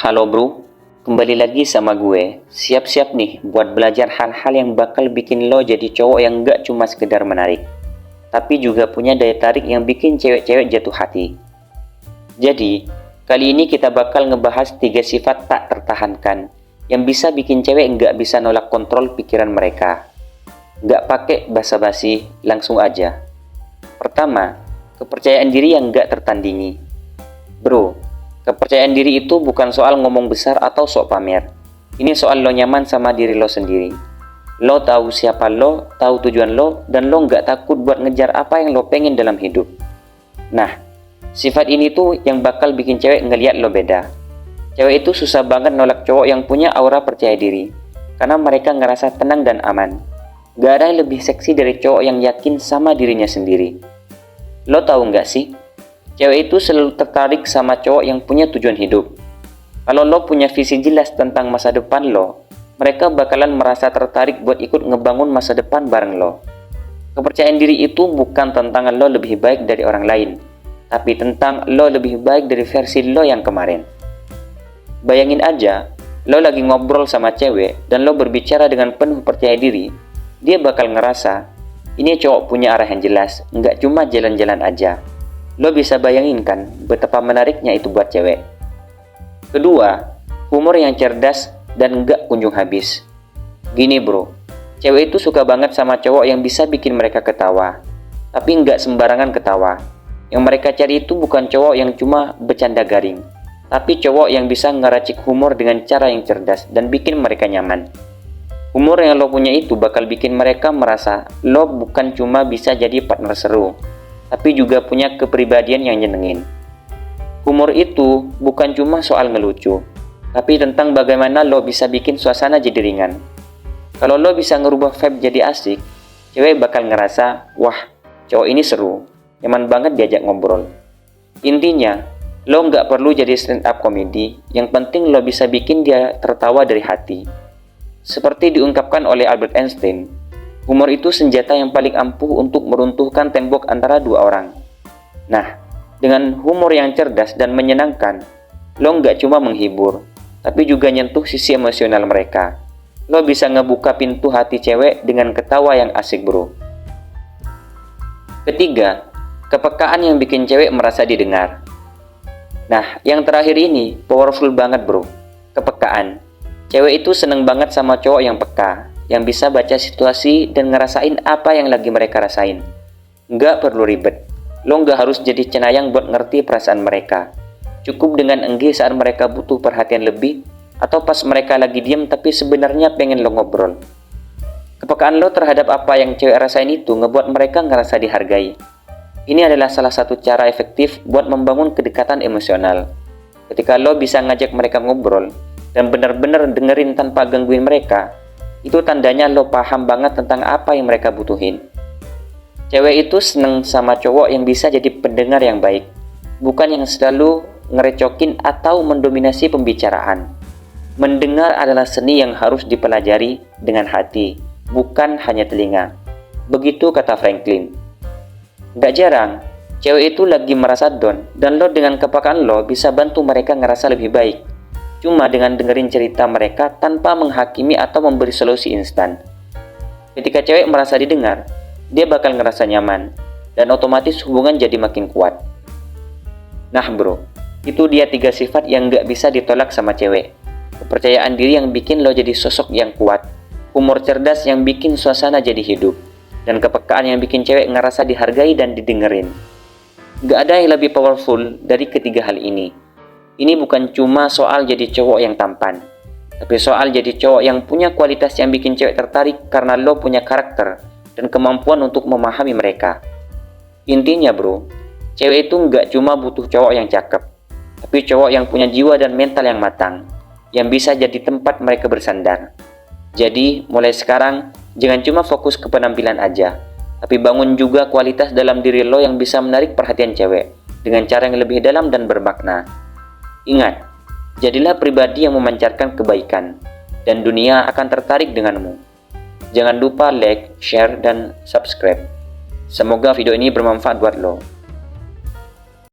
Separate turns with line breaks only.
Halo bro, kembali lagi sama gue. Siap-siap nih buat belajar hal-hal yang bakal bikin lo jadi cowok yang gak cuma sekedar menarik, tapi juga punya daya tarik yang bikin cewek-cewek jatuh hati. Jadi, kali ini kita bakal ngebahas 3 sifat tak tertahankan yang bisa bikin cewek gak bisa nolak kontrol pikiran mereka. Gak pakai basa-basi, langsung aja. Pertama, kepercayaan diri yang gak tertandingi. Bro, kepercayaan diri itu bukan soal ngomong besar atau sok pamer. Ini soal lo nyaman sama diri lo sendiri. Lo tahu siapa lo, tahu tujuan lo, dan lo nggak takut buat ngejar apa yang lo pengen dalam hidup. Nah, sifat ini tuh yang bakal bikin cewek ngeliat lo beda. Cewek itu susah banget nolak cowok yang punya aura percaya diri, karena mereka ngerasa tenang dan aman. Gak ada yang lebih seksi dari cowok yang yakin sama dirinya sendiri. Lo tahu nggak sih? Cewek itu selalu tertarik sama cowok yang punya tujuan hidup. Kalau lo punya visi jelas tentang masa depan lo, mereka bakalan merasa tertarik buat ikut ngebangun masa depan bareng lo. Kepercayaan diri itu bukan tentang lo lebih baik dari orang lain, tapi tentang lo lebih baik dari versi lo yang kemarin. Bayangin aja, lo lagi ngobrol sama cewek dan lo berbicara dengan penuh percaya diri, dia bakal ngerasa, ini cowok punya arah yang jelas, nggak cuma jalan-jalan aja. Lo bisa bayangin kan betapa menariknya itu buat cewek. Kedua, humor yang cerdas dan gak kunjung habis. Gini bro, cewek itu suka banget sama cowok yang bisa bikin mereka ketawa, tapi gak sembarangan ketawa. Yang mereka cari itu bukan cowok yang cuma bercanda garing, tapi cowok yang bisa ngeracik humor dengan cara yang cerdas dan bikin mereka nyaman. Humor yang lo punya itu bakal bikin mereka merasa lo bukan cuma bisa jadi partner seru, tapi juga punya kepribadian yang nyenengin. Humor itu bukan cuma soal ngelucu, tapi tentang bagaimana lo bisa bikin suasana jadi ringan. Kalau lo bisa ngerubah vibe jadi asik, cewek bakal ngerasa, wah, cowok ini seru, nyaman banget diajak ngobrol. Intinya, lo nggak perlu jadi stand up comedy, yang penting lo bisa bikin dia tertawa dari hati. Seperti diungkapkan oleh Albert Einstein, humor itu senjata yang paling ampuh untuk meruntuhkan tembok antara dua orang. Nah, dengan humor yang cerdas dan menyenangkan, lo nggak cuma menghibur, tapi juga nyentuh sisi emosional mereka. Lo bisa ngebuka pintu hati cewek dengan ketawa yang asik bro. Ketiga, kepekaan yang bikin cewek merasa didengar. Nah, yang terakhir ini powerful banget bro, kepekaan. Cewek itu seneng banget sama cowok yang peka, yang bisa baca situasi dan ngerasain apa yang lagi mereka rasain. Nggak perlu ribet, lo nggak harus jadi cenayang buat ngerti perasaan mereka. Cukup dengan enggih saat mereka butuh perhatian lebih, atau pas mereka lagi diem tapi sebenarnya pengen lo ngobrol. Kepekaan lo terhadap apa yang cewek rasain itu ngebuat mereka ngerasa dihargai. Ini adalah salah satu cara efektif buat membangun kedekatan emosional. Ketika lo bisa ngajak mereka ngobrol, dan benar-benar dengerin tanpa gangguin mereka, itu tandanya lo paham banget tentang apa yang mereka butuhin. Cewek itu seneng sama cowok yang bisa jadi pendengar yang baik, bukan yang selalu ngerecokin atau mendominasi pembicaraan. Mendengar adalah seni yang harus dipelajari dengan hati, bukan hanya telinga. Begitu kata Franklin. Gak jarang, cewek itu lagi merasa down, dan lo dengan kepekaan lo bisa bantu mereka ngerasa lebih baik. Cuma dengan dengerin cerita mereka tanpa menghakimi atau memberi solusi instan. Ketika cewek merasa didengar, dia bakal ngerasa nyaman, dan otomatis hubungan jadi makin kuat. Nah bro, itu dia 3 sifat yang gak bisa ditolak sama cewek. Kepercayaan diri yang bikin lo jadi sosok yang kuat, humor cerdas yang bikin suasana jadi hidup, dan kepekaan yang bikin cewek ngerasa dihargai dan didengerin. Gak ada yang lebih powerful dari ketiga hal ini. Ini bukan cuma soal jadi cowok yang tampan, tapi soal jadi cowok yang punya kualitas yang bikin cewek tertarik karena lo punya karakter dan kemampuan untuk memahami mereka. Intinya bro, cewek itu nggak cuma butuh cowok yang cakep, tapi cowok yang punya jiwa dan mental yang matang, yang bisa jadi tempat mereka bersandar. Jadi, mulai sekarang, jangan cuma fokus ke penampilan aja, tapi bangun juga kualitas dalam diri lo yang bisa menarik perhatian cewek, dengan cara yang lebih dalam dan bermakna. Ingat, jadilah pribadi yang memancarkan kebaikan, dan dunia akan tertarik denganmu. Jangan lupa like, share, dan subscribe. Semoga video ini bermanfaat buat lo.